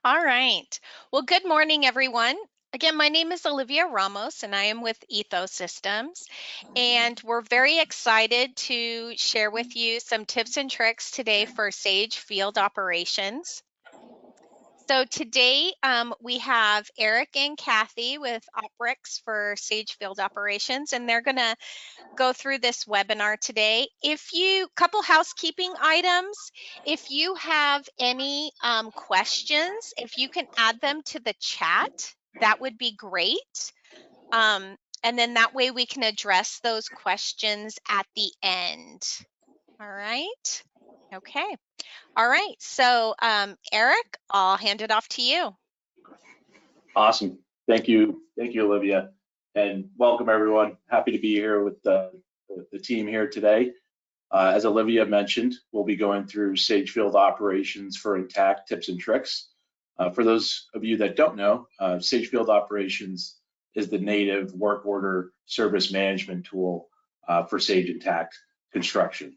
All right. Well, good morning, everyone. Again, my name is Olivia Romos, and I am with ETHOSystems. And we're very excited to share with you some tips and tricks today for Sage field operations. So today we have Eric and Kathy with Oprix for Sage Field Operations, and they're going to go through this webinar today. Couple housekeeping items, if you have any questions, if you can add them to the chat, that would be great. And then that way we can address those questions at the end. All right. Okay. All right. So Eric, I'll hand it off to you. Awesome. Thank you, Olivia, and welcome everyone. Happy to be here with the team here today. As Olivia mentioned, we'll be going through Sage Field Operations for Intacct tips and tricks. For those of you that don't know, Sage Field Operations is the native work order service management tool for Sage Intacct construction.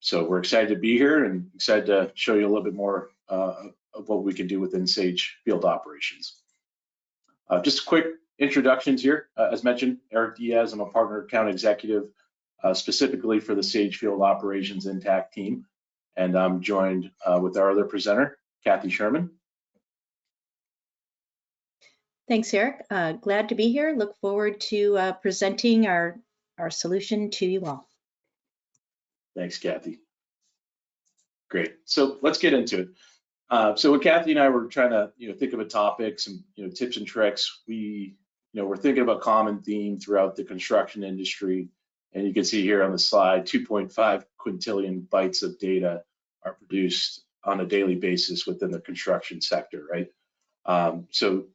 So we're excited to be here and excited to show you a little bit more of what we can do within Sage Field Operations. Just quick introductions here. As mentioned, Eric Diaz, I'm a partner account executive specifically for the Sage Field Operations Intacct team, and I'm joined with our other presenter, Kathy Sherman. Thanks, Eric. Glad to be here. Look forward to presenting our solution to you all. Thanks, Kathy. Great. So let's get into it. So when Kathy and I were trying to think of a topic, some tips and tricks, we're thinking of a common theme throughout the construction industry, and you can see here on the slide 2.5 quintillion bytes of data are produced on a daily basis within the construction sector, right? So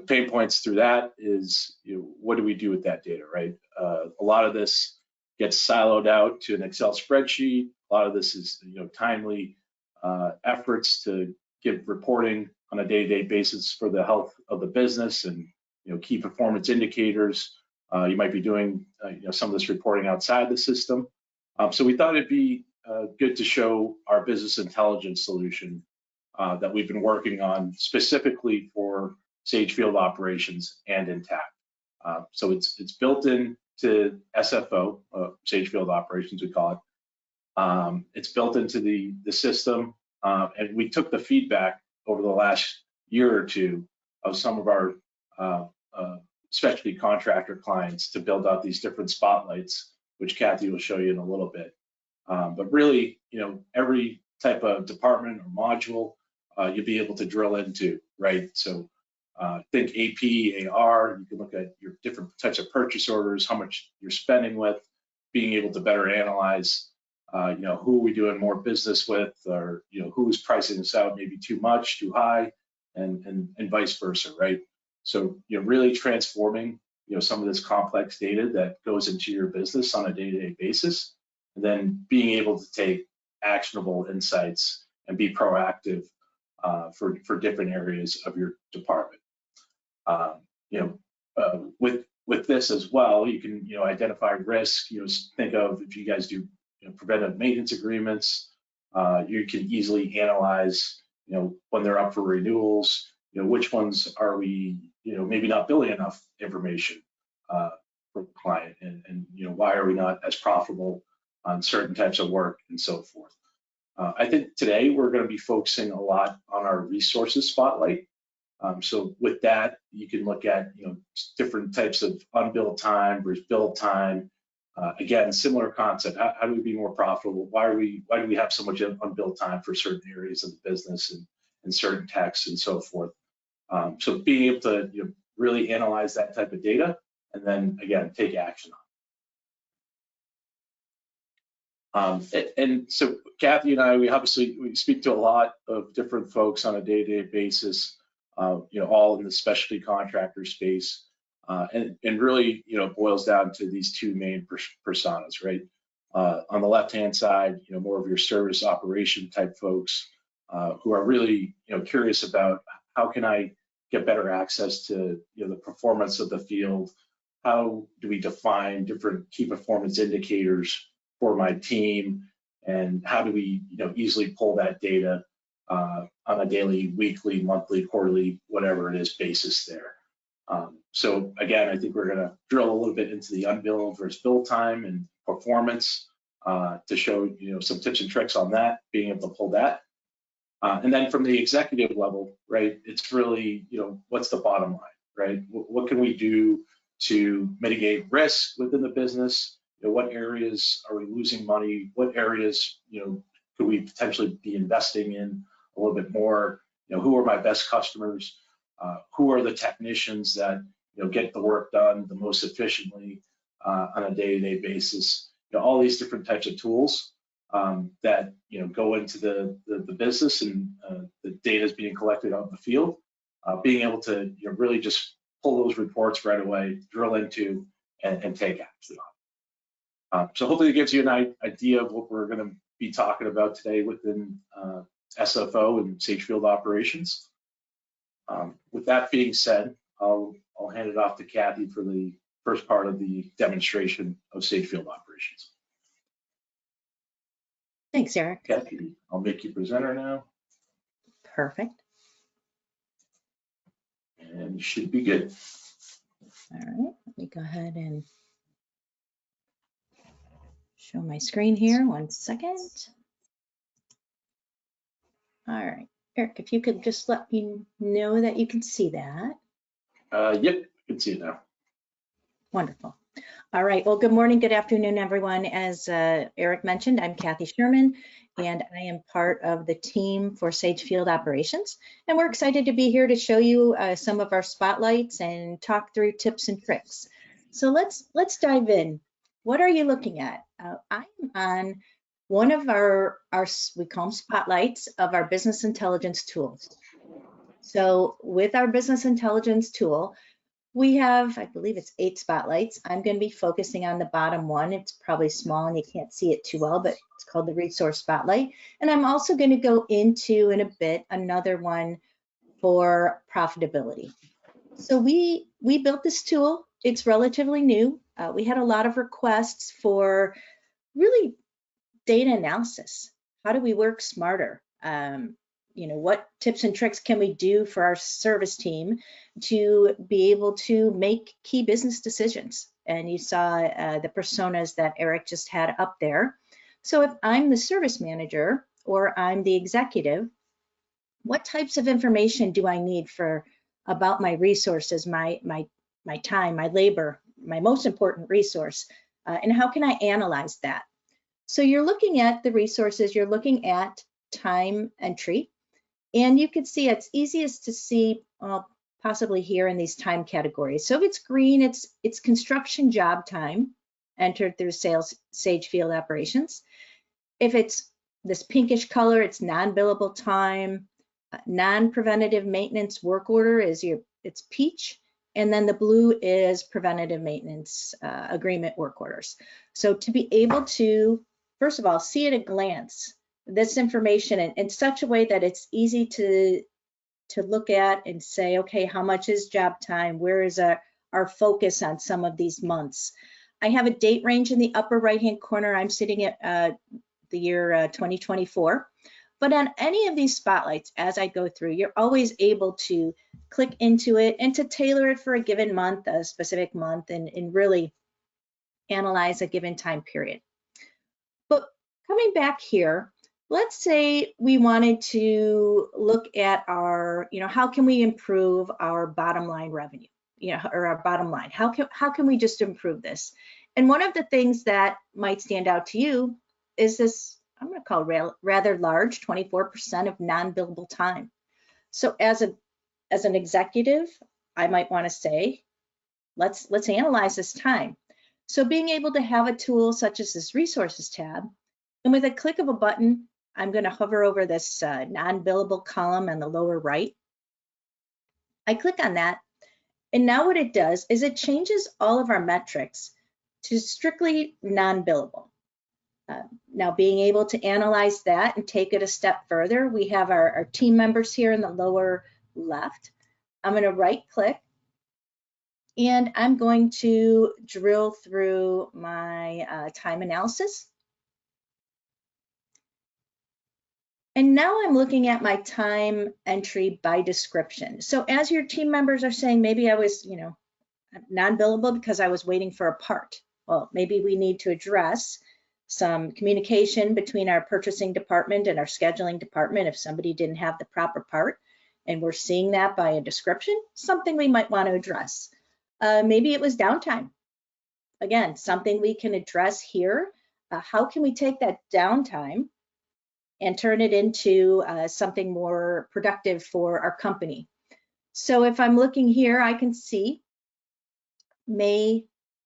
pain points through that is what do we do with that data, right? A lot of this gets siloed out to an Excel spreadsheet. A lot of this is timely efforts to give reporting on a day-to-day basis for the health of the business and key performance indicators. You might be doing some of this reporting outside the system. So we thought it'd be good to show our business intelligence solution that we've been working on specifically for Sage Field Operations and Intacct. So it's built into SFO, Sage Field Operations we call it. It's built into the system, and we took the feedback over the last year or two of some of our specialty contractor clients to build out these different spotlights, which Kathy will show you in a little bit. But really, every type of department or module you'll be able to drill into, right? So think AP, AR, you can look at your different types of purchase orders, how much you're spending with, being able to better analyze who are we doing more business with, or who's pricing us out maybe too much, too high, and vice versa, right? So really transforming some of this complex data that goes into your business on a day-to-day basis, and then being able to take actionable insights and be proactive for different areas of your department. With this as well, you can identify risk. Think of if you guys do preventive maintenance agreements, you can easily analyze when they're up for renewals, which ones are we maybe not billing enough information for the client, and why are we not as profitable on certain types of work and so forth. I think today we're going to be focusing a lot on our resources spotlight. So with that, you can look at different types of unbilled time versus billed time. Again, similar concept. How do we be more profitable? Why do we have so much unbilled time for certain areas of the business and certain tasks and so forth? So being able to really analyze that type of data and then again take action on it. And so Kathy and I, we speak to a lot of different folks on a day-to-day basis, all in the specialty contractor space, and really boils down to these two main personas, right? On the left-hand side, more of your service operation type folks who are really curious about how can I get better access to the performance of the field. How do we define different key performance indicators for my team, and how do we easily pull that data on a daily, weekly, monthly, quarterly, whatever it is basis there. So again, I think we're going to drill a little bit into the unbilled versus bill time and performance to show some tips and tricks on that, being able to pull that. And then from the executive level, right, it's really, what's the bottom line, right? What can we do to mitigate risk within the business? What areas are we losing money? What areas, could we potentially be investing in a little bit more? Who are my best customers? Who are the technicians that get the work done the most efficiently on a day-to-day basis? All these different types of tools that go into the business, and the data is being collected out in the field. Being able to really just pull those reports right away, drill into, and take action on. So hopefully it gives you an idea of what we're going to be talking about today within SFO and Sage Field Operations. With that being said, I'll hand it off to Kathy for the first part of the demonstration of Sage Field Operations. Thanks, Eric. Kathy, I'll make you presenter now. Perfect. And you should be good. All right, let me go ahead and show my screen here. 1 second. All right, Eric, if you could just let me know that you can see that. Yep, I can see it now. Wonderful. All right, well, good morning, good afternoon, everyone. As Eric mentioned, I'm Kathy Sherman, and I am part of the team for Sage Field Operations. And we're excited to be here to show you some of our spotlights and talk through tips and tricks. So let's dive in. What are you looking at? I'm on one of our we call them spotlights of our business intelligence tools. So with our business intelligence tool, we have, I believe it's 8 spotlights. I'm going to be focusing on the bottom one. It's probably small and you can't see it too well, but it's called the resource spotlight. And I'm also going to go into, in a bit, another one for profitability. So we built this tool. It's relatively new. We had a lot of requests for really data analysis. How do we work smarter? What tips and tricks can we do for our service team to be able to make key business decisions? And you saw the personas that Eric just had up there. So if I'm the service manager or I'm the executive, what types of information do I need about my resources, my time, my labor, my most important resource, and how can I analyze that? So you're looking at the resources, you're looking at time entry. And you can see it's easiest to see possibly here in these time categories. So if it's green, it's construction job time entered through Sage Field Operations. If it's this pinkish color, it's non-billable time. Non-preventative maintenance work order it's peach. And then the blue is preventative maintenance agreement work orders. So to be able to, first of all, see at a glance this information in such a way that it's easy to look at and say, okay, how much is job time? Where is our focus on some of these months? I have a date range in the upper right-hand corner. I'm sitting at the year 2024. But on any of these spotlights, as I go through, you're always able to click into it and to tailor it for a given month, a specific month, and really analyze a given time period. But coming back here, let's say we wanted to look at our, how can we improve our bottom line revenue, or our bottom line? How can we just improve this? And one of the things that might stand out to you is this, I'm going to call rather large, 24% of non-billable time. So as an executive, I might want to say, let's analyze this time. So being able to have a tool such as this resources tab, and with a click of a button, I'm going to hover over this non-billable column on the lower right. I click on that, and now what it does is it changes all of our metrics to strictly non-billable. Now, being able to analyze that and take it a step further, we have our team members here in the lower left. I'm going to right-click, and I'm going to drill through my time analysis. And now I'm looking at my time entry by description. So as your team members are saying, maybe I was, non-billable because I was waiting for a part. Well, maybe we need to address some communication between our purchasing department and our scheduling department if somebody didn't have the proper part, and we're seeing that by a description, something we might want to address. Maybe it was downtime. Again, something we can address here. How can we take that downtime and turn it into something more productive for our company? So if I'm looking here, I can see May,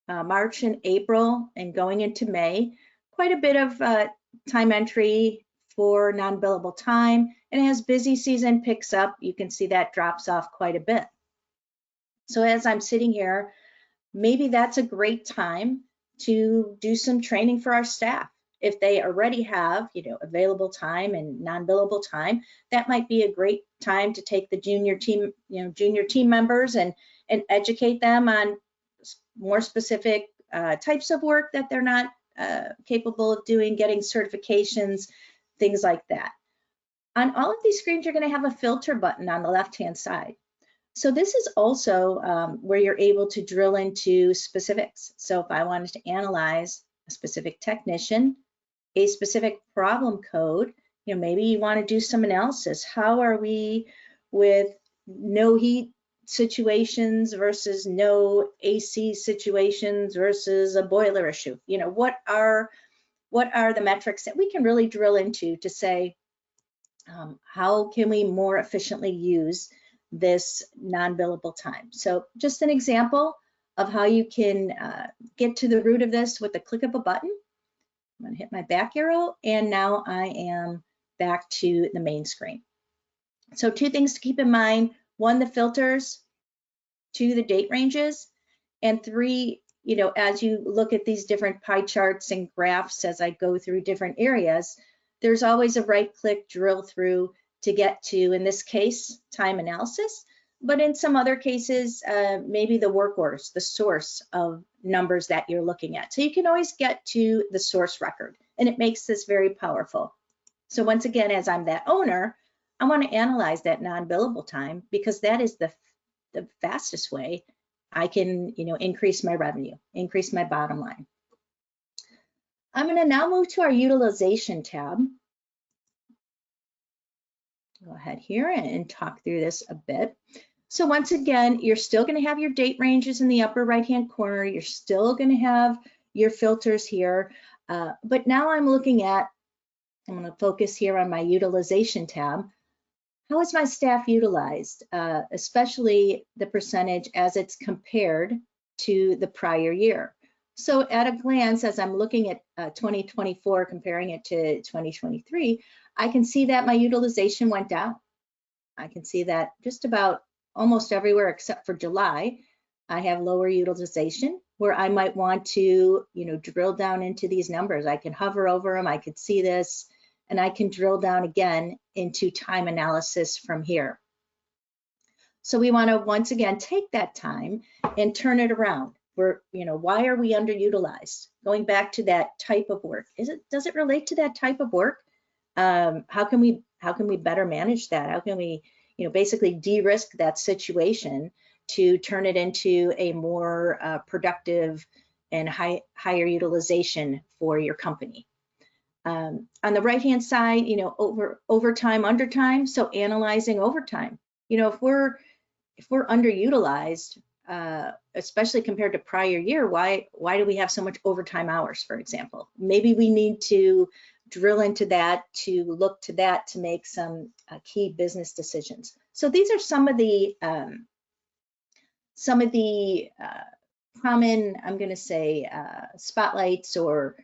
March and April, and going into May, quite a bit of time entry for non-billable time. And as busy season picks up, you can see that drops off quite a bit. So as I'm sitting here, maybe that's a great time to do some training for our staff. If they already have, available time and non-billable time, that might be a great time to take the junior team members and educate them on more specific types of work that they're not capable of doing, getting certifications, things like that. On all of these screens, you're going to have a filter button on the left-hand side. So this is also where you're able to drill into specifics. So if I wanted to analyze a specific technician, a specific problem code, maybe you want to do some analysis. How are we with no heat situations versus no AC situations versus a boiler issue? What are the metrics that we can really drill into to say, how can we more efficiently use this non-billable time? So just an example of how you can get to the root of this with the click of a button. I'm going to hit my back arrow, and now I am back to the main screen. So 2 things to keep in mind: 1, the filters; 2, the date ranges; and 3, as you look at these different pie charts and graphs as I go through different areas, there's always a right-click drill through to get to, in this case, time analysis. But in some other cases, maybe the work orders, the source of numbers that you're looking at. So you can always get to the source record, and it makes this very powerful. So once again, as I'm that owner, I want to analyze that non-billable time because that is the fastest way I can, increase my revenue, increase my bottom line. I'm going to now move to our utilization tab. Go ahead here and talk through this a bit. So once again, you're still going to have your date ranges in the upper right-hand corner. You're still going to have your filters here. But now I'm going to focus here on my utilization tab. How is my staff utilized, especially the percentage as it's compared to the prior year? So at a glance, as I'm looking at 2024, comparing it to 2023, I can see that my utilization went down. I can see that just about almost everywhere except for July, I have lower utilization, where I might want to, drill down into these numbers. I can hover over them, I could see this, and I can drill down again into time analysis from here. So we want to once again take that time and turn it around. Why are we underutilized? Going back to that type of work, does it relate to that type of work? How can we better manage that? How can we, basically de-risk that situation to turn it into a more productive and higher utilization for your company? On the right-hand side, overtime, undertime. So analyzing overtime. If we're underutilized, especially compared to prior year, why do we have so much overtime hours, for example? Maybe we need to drill into that, to look to that to make some key business decisions. So these are some of the common, I'm going to say, spotlights or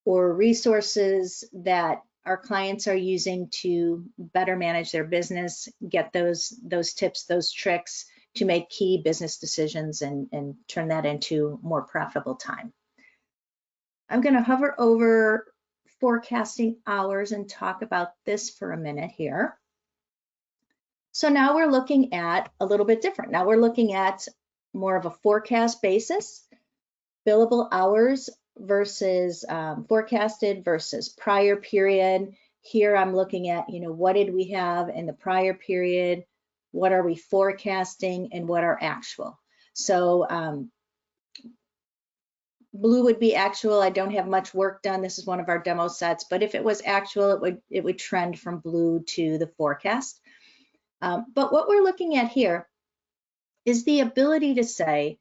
resources that our clients are using to better manage their business, get those tips, those tricks to make key business decisions and turn that into more profitable time. I'm going to hover over forecasting hours and talk about this for a minute here. So now we're looking at a little bit different. Now we're looking at more of a forecast basis, billable hours versus forecasted versus prior period, Here I'm looking at, what did we have in the prior period? What are we forecasting and what are actual? So blue would be actual. I don't have much work done. This is one of our demo sets, but if it was actual, it would trend from blue to the forecast. But what we're looking at here is the ability to say,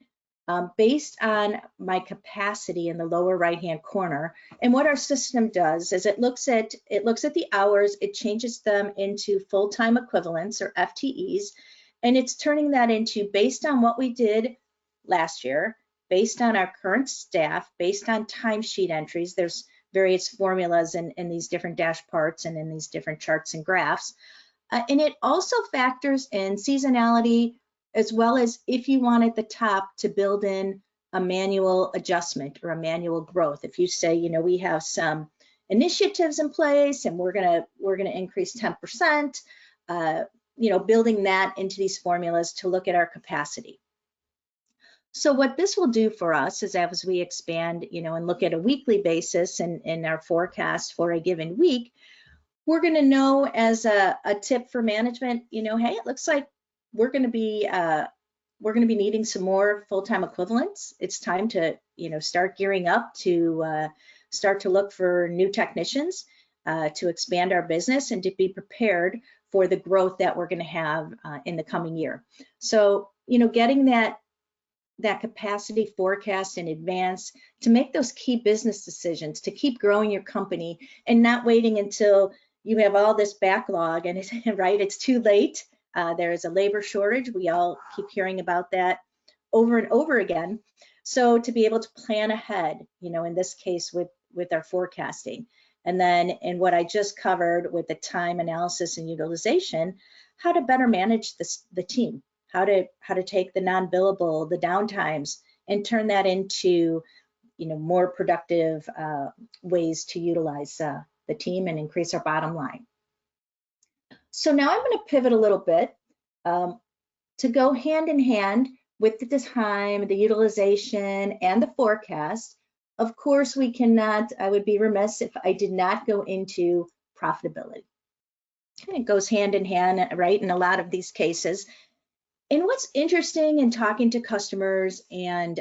based on my capacity in the lower right-hand corner, and what our system does is it looks at the hours, it changes them into full-time equivalents or FTEs, and it's turning that into, based on what we did last year, based on our current staff, based on timesheet entries. There's various formulas in these different dash parts and in these different charts and graphs. And it also factors in seasonality, as well as if you want at the top to build in a manual adjustment or a manual growth. If you say, we have some initiatives in place and we're gonna increase 10%, building that into these formulas to look at our capacity. So what this will do for us is, as we expand, and look at a weekly basis in our forecast for a given week, we're going to know as a tip for management, hey, it looks like we're going to be needing some more full-time equivalents. It's time to, start gearing up to start to look for new technicians to expand our business and to be prepared for the growth that we're going to have in the coming year. So, getting that capacity forecast in advance to make those key business decisions, to keep growing your company and not waiting until you have all this backlog and it's too late. There is a labor shortage. We all keep hearing about that over and over again. So to be able to plan ahead, in this case with our forecasting, and then in what I just covered with the time analysis and utilization, how to better manage the team, how to take the non-billable, the downtimes, and turn that into more productive ways to utilize the team and increase our bottom line. So now I'm going to pivot a little bit to go hand in hand with the time, the utilization, and the forecast. Of course, I would be remiss if I did not go into profitability. And it goes hand in hand, right, in a lot of these cases. And what's interesting in talking to customers and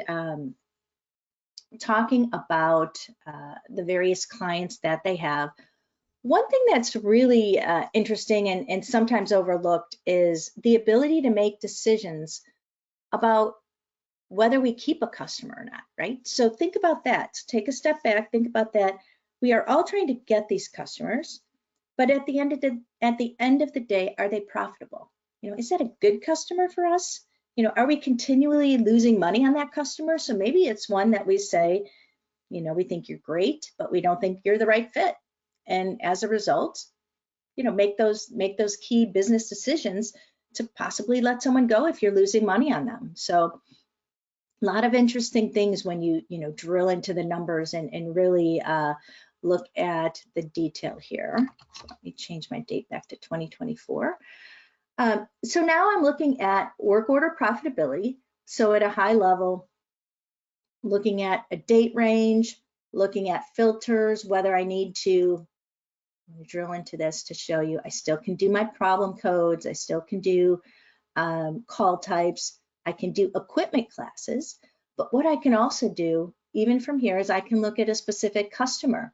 talking about the various clients that they have, one thing that's really interesting and sometimes overlooked is the ability to make decisions about whether we keep a customer or not, right? So think about that. So take a step back, think about that. We are all trying to get these customers, but at the end of the day, are they profitable? Is that a good customer for us? Are we continually losing money on that customer? So maybe it's one that we say, we think you're great, but we don't think you're the right fit. And as a result, make those key business decisions to possibly let someone go if you're losing money on them. So a lot of interesting things when you drill into the numbers and really look at the detail here. So let me change my date back to 2024. So now I'm looking at work order profitability. So at a high level, looking at a date range, looking at filters, whether I need to, let me drill into this to show you, I still can do my problem codes, I still can do call types, I can do equipment classes, but what I can also do, even from here, is I can look at a specific customer,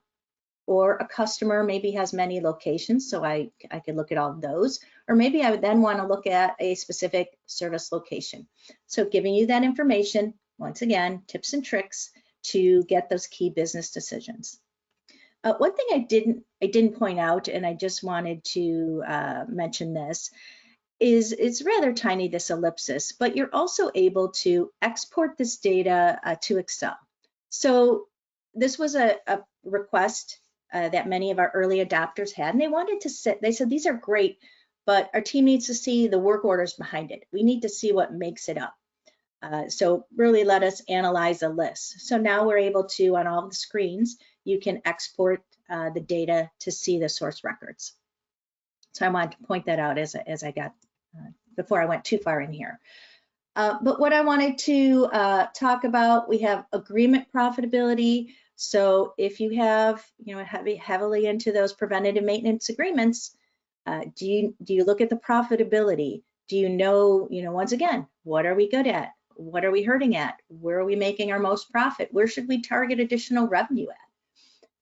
or a customer maybe has many locations, so I could look at all of those, or maybe I would then want to look at a specific service location. So giving you that information, once again, tips and tricks to get those key business decisions. One thing I didn't point out, and I just wanted to mention this, is it's rather tiny, this ellipsis, but you're also able to export this data to Excel. So this was a request that many of our early adopters had, and they wanted to they said, these are great, but our team needs to see the work orders behind it. We need to see what makes it up. So really let us analyze a list. So now we're able to, on all the screens, you can export the data to see the source records. So I wanted to point that out as I got, before I went too far in here. But what I wanted to talk about, we have agreement profitability. So if you have, heavily into those preventative maintenance agreements, do you look at the profitability? Do you know, once again, what are we good at? What are we hurting at? Where are we making our most profit? Where should we target additional revenue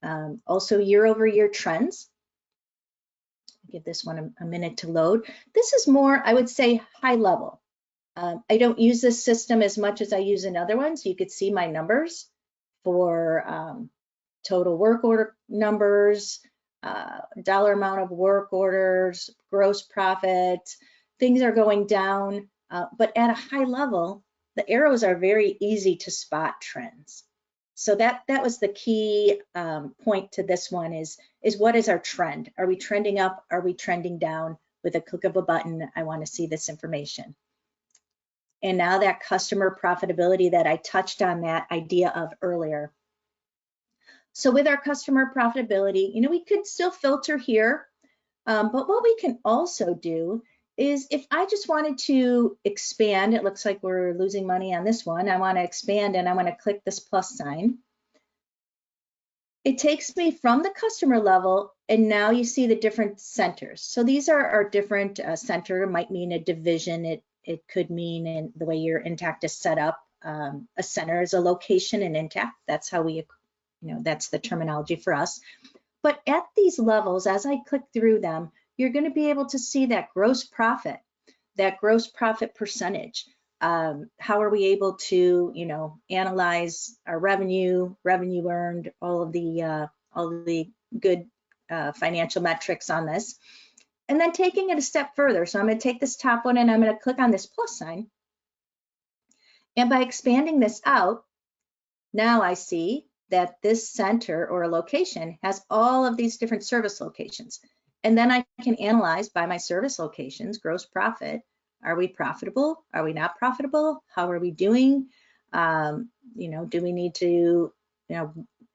at? Also, year-over-year trends. Give this one a minute to load. This is more, I would say, high level. I don't use this system as much as I use another one, so you could see my numbers for total work order numbers, dollar amount of work orders, gross profit. Things are going down, but at a high level, the arrows are very easy to spot trends. So that was the key point to this one is what is our trend? Are we trending up? Are we trending down? With a click of a button, I want to see this information. And now that customer profitability that I touched on that idea of earlier. So with our customer profitability, we could still filter here, but what we can also do is if I just wanted to expand, it looks like we're losing money on this one. I want to expand and I want to click this plus sign. It takes me from the customer level, and now you see the different centers. So these are our different center, might mean a division. It could mean in the way your Intacct is set up. A center is a location in Intacct. That's how we, that's the terminology for us. But at these levels, as I click through them, you're going to be able to see that gross profit percentage. How are we able to, analyze our revenue earned, all of the good financial metrics on this. And then taking it a step further. So I'm going to take this top one and I'm going to click on this plus sign. And by expanding this out, now I see that this center or a location has all of these different service locations. And then I can analyze by my service locations, gross profit. Are we profitable? Are we not profitable? How are we doing? Do we need to,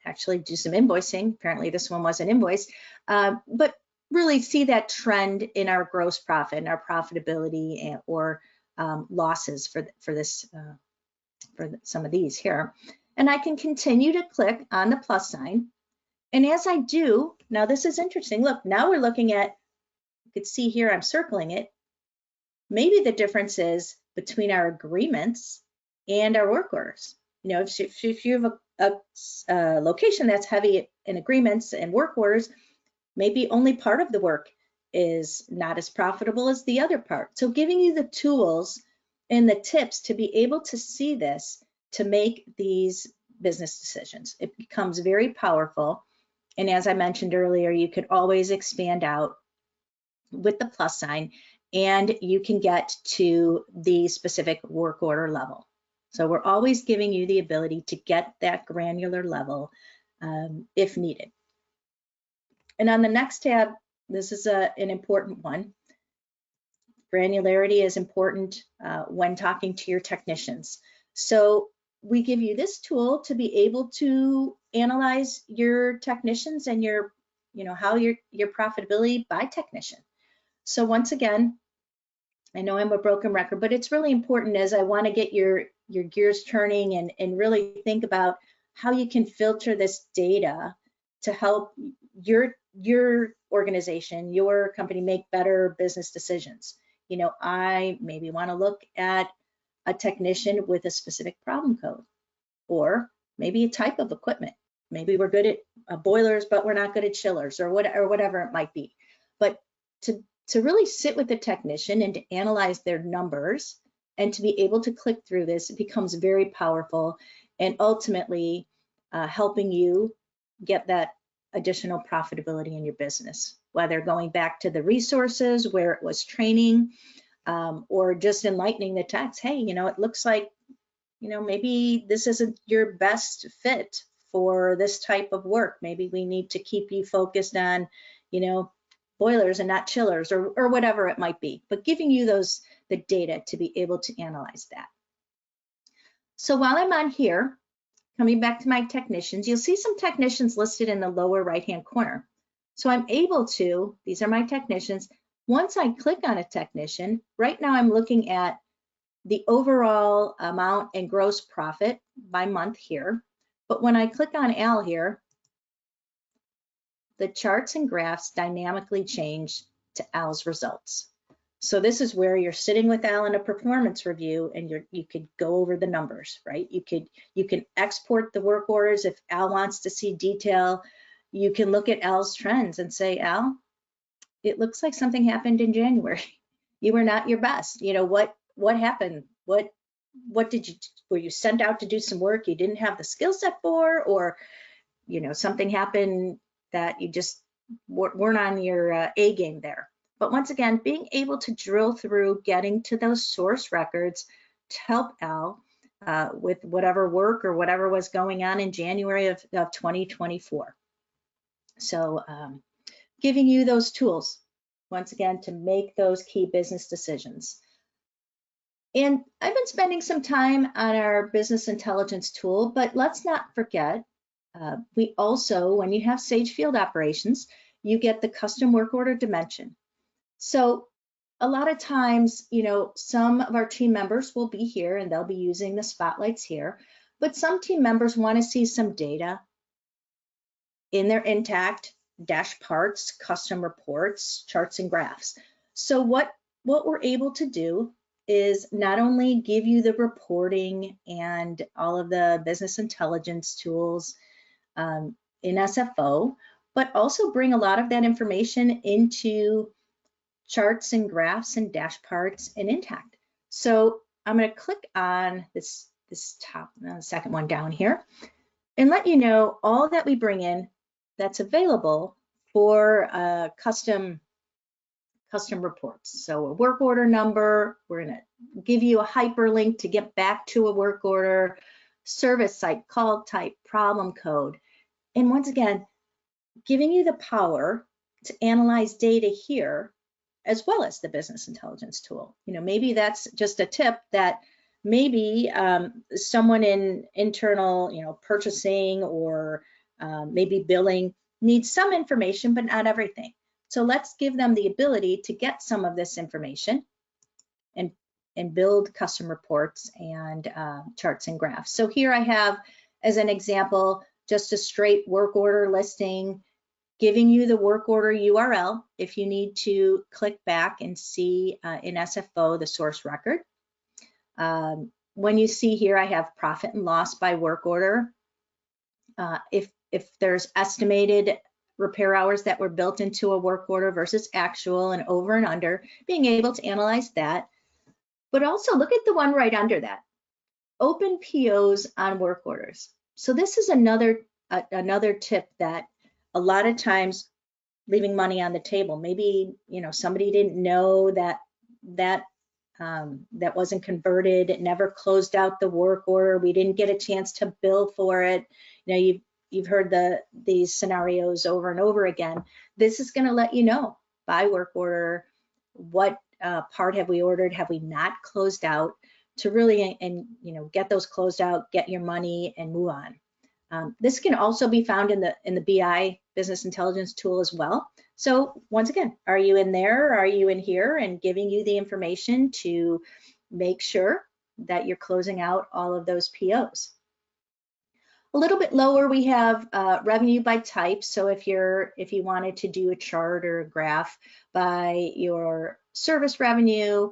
actually do some invoicing? Apparently this one wasn't invoiced, but really see that trend in our gross profit and our profitability or losses for this, for some of these here. And I can continue to click on the plus sign. And as I do, now this is interesting. Look, now we're looking at, you could see here, I'm circling it. Maybe the difference is between our agreements and our work orders. If you have a location that's heavy in agreements and work orders, maybe only part of the work is not as profitable as the other part. So giving you the tools and the tips to be able to see this, to make these business decisions. It becomes very powerful. And as I mentioned earlier, you could always expand out with the plus sign, and you can get to the specific work order level. So we're always giving you the ability to get that granular level if needed. And on the next tab, this is an important one. Granularity is important when talking to your technicians. So we give you this tool to be able to analyze your technicians and your, how your profitability by technician. So once again, I know I'm a broken record, but it's really important as I want to get your gears turning and really think about how you can filter this data to help your organization, your company make better business decisions. I maybe want to look at a technician with a specific problem code, or maybe a type of equipment. Maybe we're good at boilers, but we're not good at chillers, or whatever it might be. But to really sit with the technician and to analyze their numbers and to be able to click through this, it becomes very powerful and ultimately helping you get that additional profitability in your business, whether going back to the resources where it was training or just enlightening the techs. Hey, it looks like, maybe this isn't your best fit for this type of work. Maybe we need to keep you focused on, boilers and not chillers, or whatever it might be, but giving you the data to be able to analyze that. So while I'm on here, coming back to my technicians, you'll see some technicians listed in the lower right-hand corner. So I'm able to, these are my technicians. Once I click on a technician, right now I'm looking at the overall amount and gross profit by month here. But when I click on Al here, the charts and graphs dynamically change to Al's results. So this is where you're sitting with Al in a performance review, and you could go over the numbers, right? You can export the work orders if Al wants to see detail. You can look at Al's trends and say, Al, it looks like something happened in January. You were not your best. You know, what happened? What were you sent out to do some work you didn't have the skill set for, or, you know, something happened that you just weren't on your A game there. But once again, being able to drill through, getting to those source records to help Al with whatever work or whatever was going on in January of 2024. So giving you those tools, once again, to make those key business decisions. And I've been spending some time on our business intelligence tool, but let's not forget, we also, when you have Sage Field Operations, you get the custom work order dimension. So a lot of times, you know, some of our team members will be here and they'll be using the spotlights here, but some team members want to see some data in their Intacct dash parts, custom reports, charts and graphs. So what we're able to do is not only give you the reporting and all of the business intelligence tools in SFO, but also bring a lot of that information into charts and graphs and dash parts in Intacct. So I'm going to click on this top, second one down here, and let you know all that we bring in that's available for custom reports. So a work order number, we're going to give you a hyperlink to get back to a work order, service site, call type, problem code. And once again, giving you the power to analyze data here, as well as the business intelligence tool. You know, maybe that's just a tip that maybe someone in internal, you know, purchasing or maybe billing needs some information, but not everything. So let's give them the ability to get some of this information and build custom reports and charts and graphs. So here I have, as an example, just a straight work order listing, giving you the work order URL if you need to click back and see in SFO the source record. When you see here, I have profit and loss by work order. If there's estimated repair hours that were built into a work order versus actual and over and under, being able to analyze that. But also look at the one right under that, open POs on work orders. So this is another tip that a lot of times leaving money on the table. Maybe, you know, somebody didn't know that wasn't converted, it never closed out the work order, we didn't get a chance to bill for it. You know, you've heard these scenarios over and over again. This is going to let you know by work order what part have we ordered, have we not closed out, to really and you know, get those closed out, get your money and move on. This can also be found in the BI business intelligence tool as well. So once again, are you in there? Are you in here? And giving you the information to make sure that you're closing out all of those POs. A little bit lower, we have revenue by type. So if you wanted to do a chart or a graph by your service revenue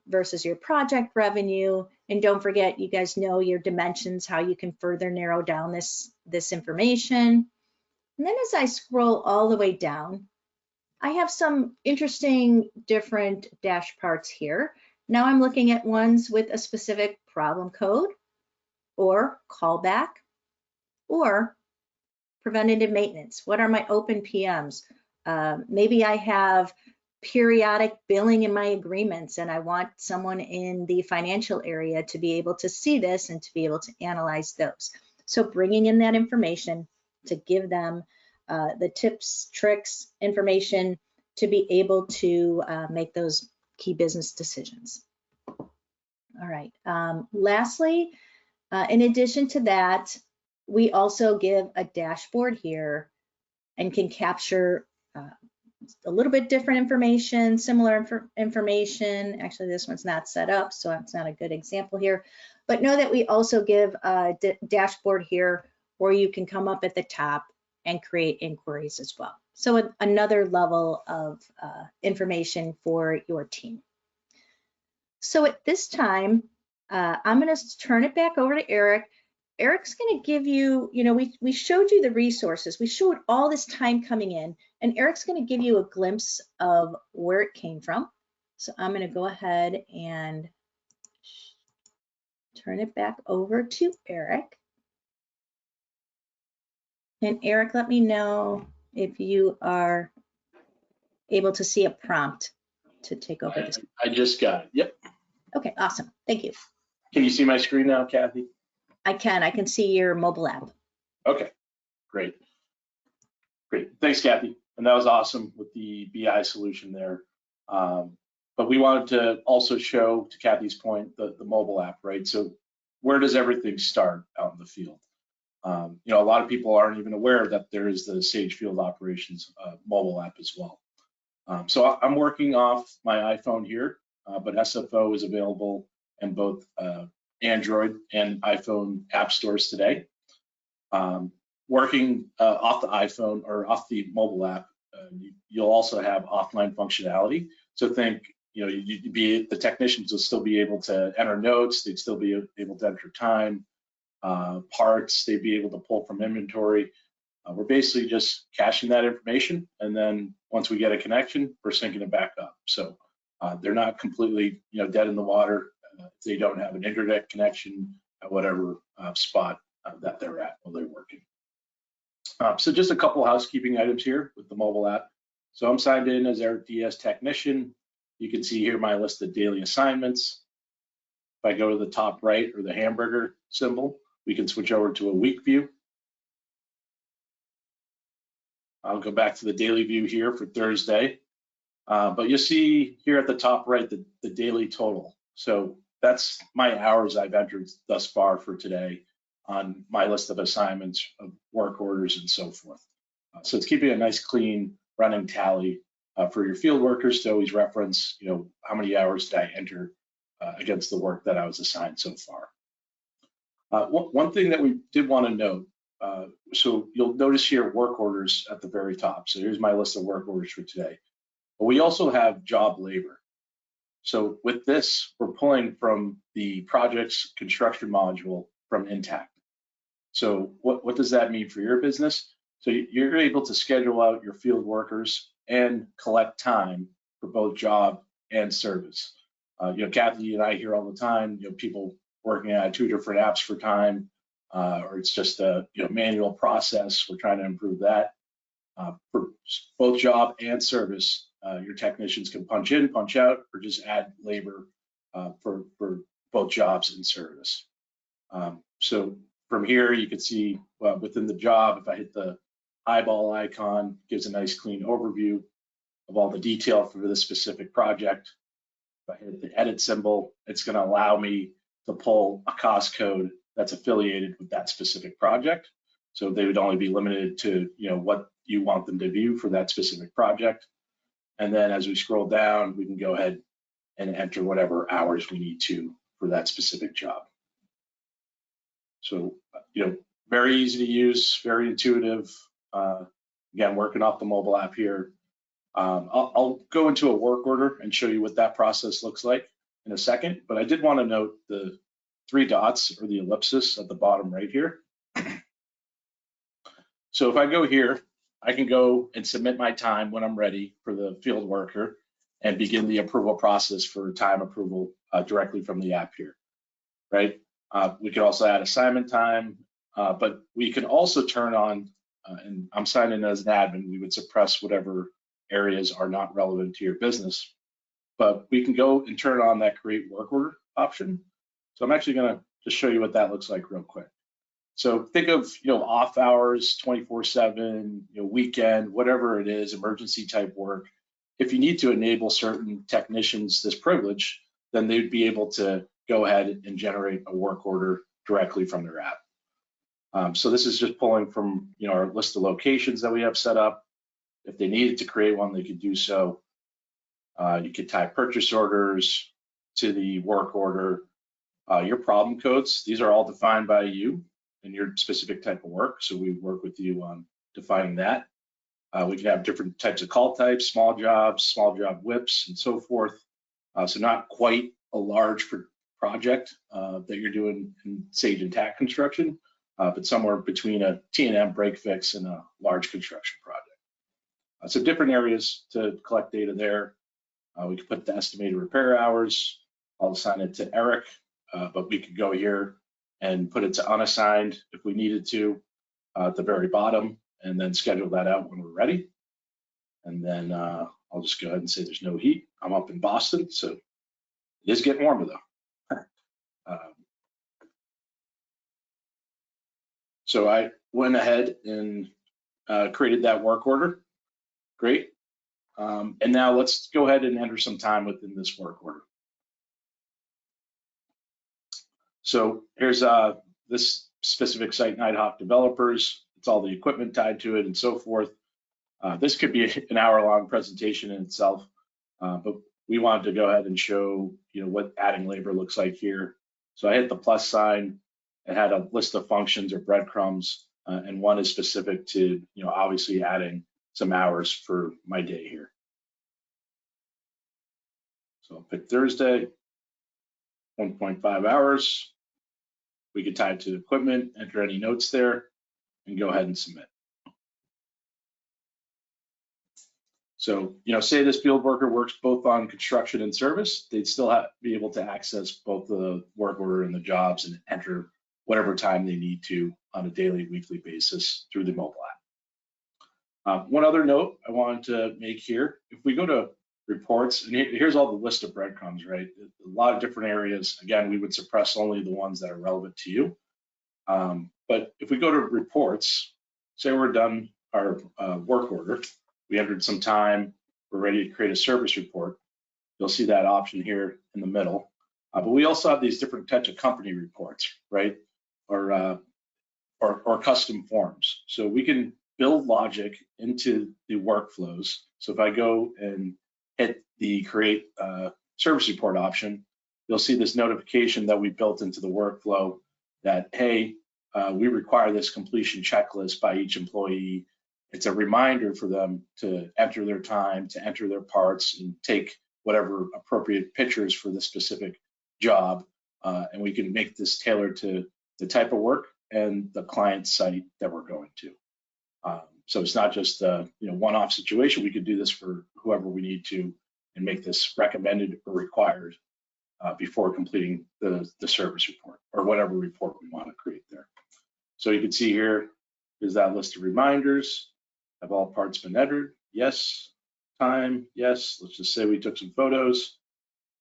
versus your project revenue, and don't forget, you guys know your dimensions, how you can further narrow down this information. And then as I scroll all the way down, I have some interesting different dash parts here. Now I'm looking at ones with a specific problem code or callback or preventative maintenance. What are my open PMs? Maybe I have periodic billing in my agreements and I want someone in the financial area to be able to see this and to be able to analyze those. So bringing in that information to give them the tips, tricks, information to be able to make those key business decisions. All right, lastly, in addition to that, we also give a dashboard here and can capture a little bit different information, similar information. Actually, this one's not set up, so it's not a good example here. But know that we also give a dashboard here where you can come up at the top and create inquiries as well. So another level of information for your team. So at this time, I'm going to turn it back over to Eric. Eric's going to give you, we showed you the resources. We showed all this time coming in, and Eric's going to give you a glimpse of where it came from. So I'm going to go ahead and turn it back over to Eric. And Eric, let me know if you are able to see a prompt to take over this. I just got it. Yep. Okay, awesome. Thank you. Can you see my screen now, Kathy? I can see your mobile app. Okay, great. Great. Thanks, Kathy. And that was awesome with the BI solution there. But we wanted to also show, to Kathy's point, the mobile app, right? So where does everything start out in the field? A lot of people aren't even aware that there is the Sage Field Operations mobile app as well. So I'm working off my iPhone here, but SFO is available in both Android and iPhone app stores today. Working off the iPhone or off the mobile app, you'll also have offline functionality. So think, the technicians will still be able to enter notes, they'd still be able to enter time, parts, they'd be able to pull from inventory. We're basically just caching that information, and then once we get a connection, we're syncing it back up. So they're not completely, dead in the water if they don't have an internet connection at whatever spot that they're at while they're working. So just a couple housekeeping items here with the mobile app. So I'm signed in as Eric DS technician. You can see here my list of daily assignments. If I go to the top right or the hamburger symbol, we can switch over to a week view. I'll go back to the daily view here for Thursday. But you'll see here at the top right the daily total. So that's my hours I've entered thus far for today on my list of assignments, of work orders, and so forth. So it's keeping a nice, clean running tally for your field workers to always reference, how many hours did I enter against the work that I was assigned so far. One thing that we did want to note, so you'll notice here work orders at the very top. So here's my list of work orders for today. But we also have job labor. So with this, we're pulling from the project's construction module from Intacct. So what does that mean for your business? So you're able to schedule out your field workers and collect time for both job and service. Kathy and I hear all the time, people working on 2 different apps for time, or it's just a manual process. We're trying to improve that. For both job and service, your technicians can punch in, punch out, or just add labor for both jobs and service. So from here, you can see within the job, if I hit the eyeball icon, it gives a nice clean overview of all the detail for this specific project. If I hit the edit symbol, it's going to allow me to pull a cost code that's affiliated with that specific project. So they would only be limited to what you want them to view for that specific project. And then as we scroll down, we can go ahead and enter whatever hours we need to for that specific job. So, very easy to use, very intuitive. Again, working off the mobile app here. I'll go into a work order and show you what that process looks like in a second, but I did want to note the 3 dots or the ellipsis at the bottom right here. So if I go here, I can go and submit my time when I'm ready for the field worker and begin the approval process for time approval directly from the app here, right? We could also add assignment time, but we can also turn on, and I'm signed in as an admin, we would suppress whatever areas are not relevant to your business, but we can go and turn on that create work order option. So I'm actually gonna just show you what that looks like real quick. So think of, off hours, 24/7, weekend, whatever it is, emergency type work. If you need to enable certain technicians this privilege, then they'd be able to go ahead and generate a work order directly from their app. So this is just pulling from, our list of locations that we have set up. If they needed to create one, they could do so. You could type purchase orders to the work order, Your problem codes, these are all defined by you and your specific type of work. So we work with you on defining that. We can have different types of call types, small job whips, and so forth. So not quite a large project that you're doing in Sage Intacct construction, but somewhere between a T&M break fix and a large construction project. So different areas to collect data there. We can put the estimated repair hours. I'll assign it to Eric, but we could go here and put it to unassigned if we needed to at the very bottom, and then schedule that out when we're ready. And then I'll just go ahead and say there's no heat. I'm up in Boston, so it is getting warmer though. So I went ahead and created that work order. Great. And now let's go ahead and enter some time within this work order. So here's this specific site and ad hoc developers. It's all the equipment tied to it and so forth. This could be an hour-long presentation in itself, but we wanted to go ahead and show what adding labor looks like here. So I hit the plus sign. It had a list of functions or breadcrumbs, and one is specific to obviously adding some hours for my day here. So I'll pick Thursday, 1.5 hours. We could tie it to equipment, enter any notes there, and go ahead and submit. So, say this field worker works both on construction and service, they'd still be able to access both the work order and the jobs and enter whatever time they need to on a daily, weekly basis through the mobile app. One other note I wanted to make here, if we go to reports, and here's all the list of breadcrumbs, right? A lot of different areas. Again, we would suppress only the ones that are relevant to you. But if we go to reports, say we're done our work order, we entered some time, we're ready to create a service report. You'll see that option here in the middle. But we also have these different types of company reports, right? Or custom forms. So we can build logic into the workflows. So if I go and hit the create service report option, you'll see this notification that we built into the workflow that, hey, we require this completion checklist by each employee. It's a reminder for them to enter their time, to enter their parts, and take whatever appropriate pictures for the specific job. And we can make this tailored to the type of work and the client site that we're going to. So it's not just a one-off situation. We could do this for whoever we need to and make this recommended or required before completing the service report or whatever report we want to create there. So you can see here is that list of reminders. Have all parts been entered? Yes. Time? Yes. Let's just say we took some photos,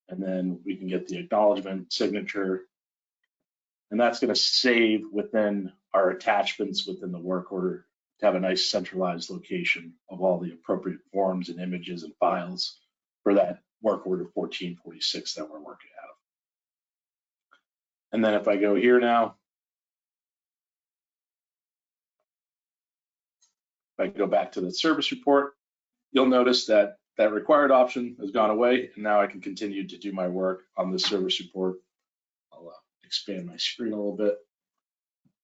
and then we can get the acknowledgement, signature, and that's going to save within our attachments within the work order to have a nice centralized location of all the appropriate forms and images and files for that work order 1446 that we're working out of. And then if I go here now, if I go back to the service report, you'll notice that that required option has gone away, and now I can continue to do my work on the service report. I'll expand my screen a little bit.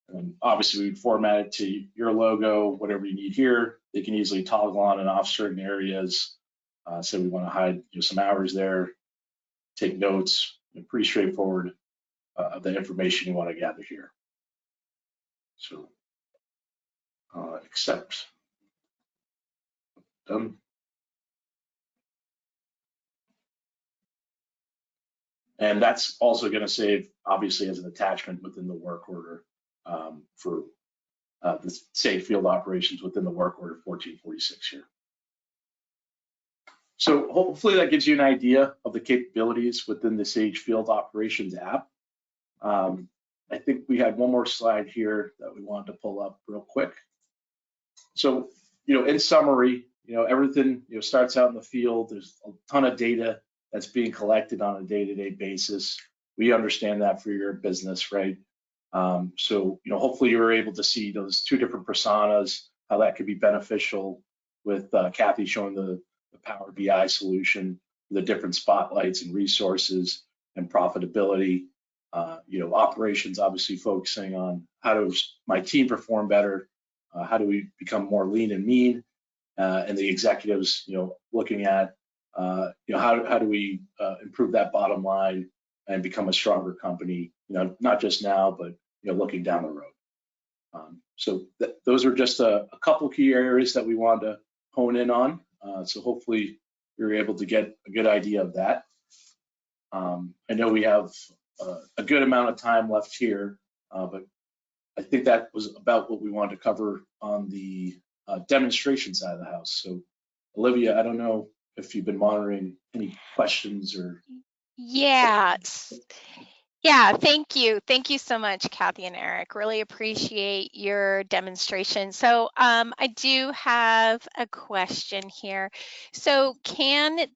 And obviously, we would format it to your logo, whatever you need here. They can easily toggle on and off certain areas. So we want to hide some hours there, take notes, pretty straightforward of the information you want to gather here. So accept. Done. And that's also going to save, obviously, as an attachment within the work order for the Sage field operations within the work order 1446 here. So hopefully that gives you an idea of the capabilities within the Sage field operations app. I think we had one more slide here that we wanted to pull up real quick. So, in summary, everything starts out in the field. There's a ton of data that's being collected on a day-to-day basis. We understand that for your business, right? So, hopefully you were able to see those two different personas, how that could be beneficial with Kathy showing the Power BI solution, the different spotlights and resources and profitability. operations, obviously focusing on how does my team perform better, how do we become more lean and mean, and the executives, looking at, how do we improve that bottom line and become a stronger company, not just now, but looking down the road. So those are just a couple key areas that we wanted to hone in on. So hopefully you're able to get a good idea of that. I know we have a good amount of time left here, but I think that was about what we wanted to cover on the demonstration side of the house. So Olivia, I don't know if you've been monitoring any questions or. Yeah, thank you. Thank you so much, Kathy and Eric. Really appreciate your demonstration. So I do have a question here. So can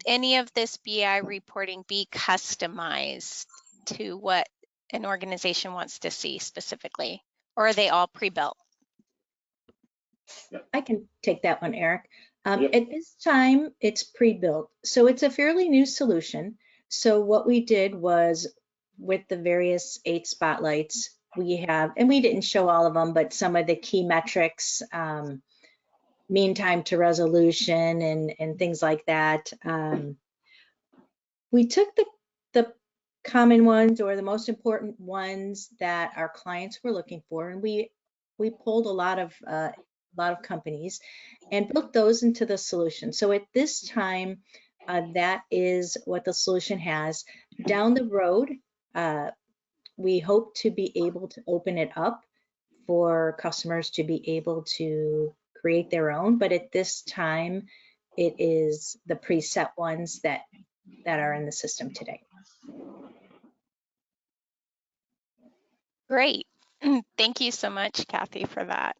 any of this BI reporting be customized to what an organization wants to see specifically, or are they all pre-built? I can take that one, Eric. Yep. At this time, it's pre-built. So it's a fairly new solution. So what we did was, with the various 8 spotlights we have, and we didn't show all of them, but some of the key metrics, mean time to resolution and things like that. We took the common ones, or the most important ones that our clients were looking for, and we pulled a lot of companies and built those into the solution. So at this time, that is what the solution has. Down the road, we hope to be able to open it up for customers to be able to create their own, but at this time, it is the preset ones that are in the system today. Great. Thank you so much, Kathy, for that.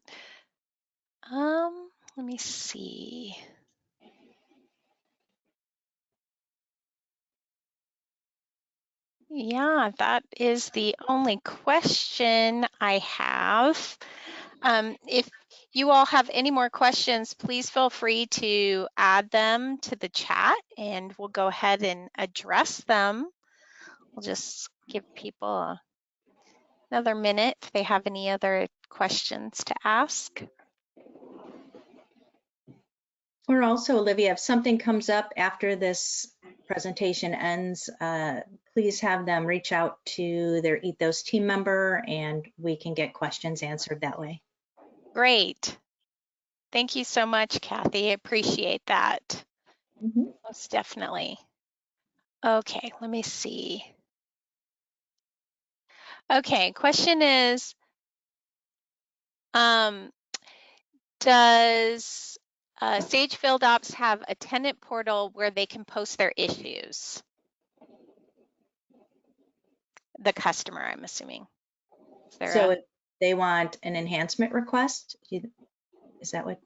Let me see. Yeah, that is the only question I have. If you all have any more questions, please feel free to add them to the chat and we'll go ahead and address them. We'll just give people another minute if they have any other questions to ask. Or also, Olivia, if something comes up after this presentation ends, please have them reach out to their Ethos team member and we can get questions answered that way. Great. Thank you so much, Kathy. I appreciate that. Most definitely. Okay, let me see. Okay, question is, does Sage Field Ops have a tenant portal where they can post their issues? The customer, I'm assuming. So if they want an enhancement request, is that what?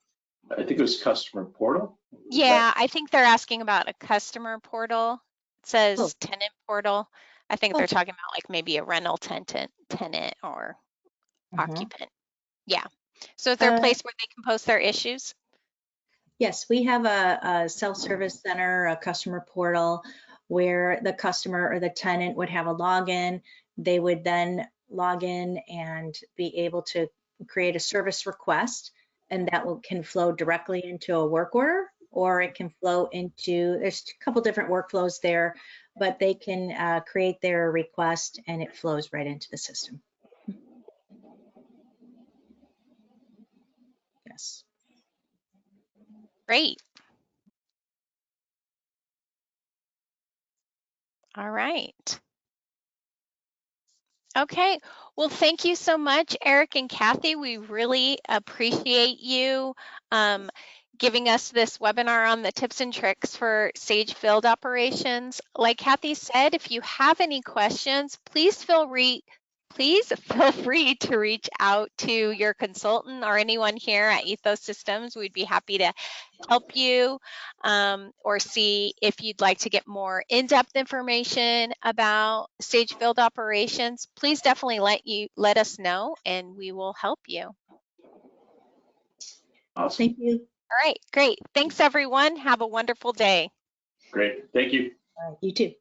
I think it was customer portal. Yeah, I think they're asking about a customer portal. It says tenant portal. I think they're talking about like maybe a rental tenant or occupant. Yeah. So is there a place where they can post their issues? Yes, we have a self-service center, a customer portal, where the customer or the tenant would have a login. They would then log in and be able to create a service request, and that can flow directly into a work order, or it can flow into, there's a couple different workflows there, but they can create their request and it flows right into the system. Yes. Great. All right. Okay, well, thank you so much, Eric and Kathy. We really appreciate you giving us this webinar on the tips and tricks for Sage Field Operations. Like Kathy said, if you have any questions, please feel free to reach out to your consultant or anyone here at ETHOSystems. We'd be happy to help you or see if you'd like to get more in-depth information about Sage Field Operations. Please definitely let us know and we will help you. Awesome. Thank you. All right, great. Thanks everyone. Have a wonderful day. Great. Thank you. You too.